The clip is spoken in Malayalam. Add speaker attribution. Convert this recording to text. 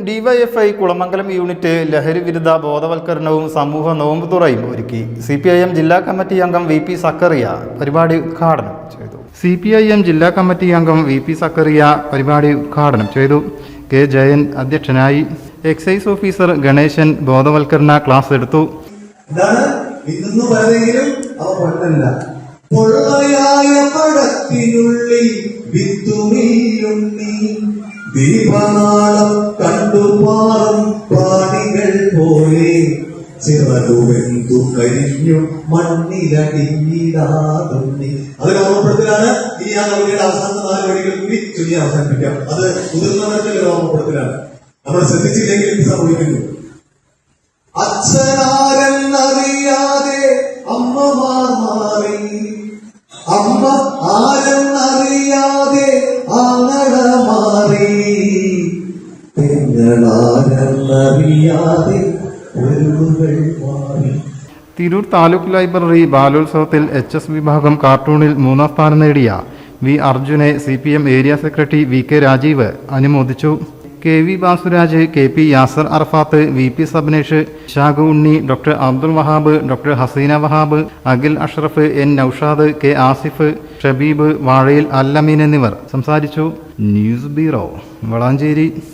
Speaker 1: ഡിവൈഎഫ്ഐ കുളമംഗലം യൂണിറ്റ് ലഹരി വിരുദ്ധ ബോധവൽക്കരണവും സമൂഹ നോമ്പുതുറയും ഒരുക്കി. CPIM ജില്ലാ കമ്മിറ്റി അംഗം VP സക്കറിയ പരിപാടി ഉദ്ഘാടനം ചെയ്തു. CPIM ജില്ലാ കമ്മിറ്റി അംഗം VP സക്കറിയ പരിപാടി ഉദ്ഘാടനം ചെയ്തു. K. ജയൻ അധ്യക്ഷനായി. എക്സൈസ് ഓഫീസർ ഗണേശൻ ബോധവൽക്കരണ ക്ലാസ് എടുത്തു.
Speaker 2: പൊള്ളയായ പഴത്തിനുള്ളിൽ വിത്തുമീയുണ്ണി ദീപനാളം കണ്ടുപാറും പാടികൾ പോലെ ചിറകുവെന്തു കഴിഞ്ഞു മണ്ണിലടിഞ്ഞിടാതുണ്ണി. അതൊരു ഓർമ്മപ്പെടുത്തലാണ്. ഇനി ആ കവിതയുടെ അവസാനത്തെ 4 വരികൾ കൂടി ചൊല്ലി അവസാനിപ്പിക്കാം. അത് മുതിർന്നവർക്ക് ഒരു ഓർമ്മപ്പെടുത്തലാണ്. നമ്മൾ ശ്രദ്ധിച്ചില്ലെങ്കിൽ ഇത് സംഭവിക്കുന്നു. അച്ഛനാരെന്നറിയാതെ അമ്മമാർ മാറി, അമ്മ ആരെന്നറിയാതെ ആങ്ങള മാറി, പെങ്ങളാരെന്നറിയാതെ ഒരുകൾ മാറി.
Speaker 1: തിരൂർ താലൂക്ക് ലൈബ്രറി ബാലോത്സവത്തിൽ HS വിഭാഗം കാർട്ടൂണിൽ 3ാം സ്ഥാനം നേടിയ V. അർജുനെ CPM area secretary VK Rajeev അനുമോദിച്ചു. KV Basuraj, KP Yasar Arafath, VP Sabnesh, Shakhu Unni, doctor Abdul Wahab, doctor Haseena Wahab, Akhil Ashraf, N. Noushad, K. Asif, Shabeeb, Vazhayil Allameen എന്നിവർ സംസാരിച്ചു. News bureau Valanchery.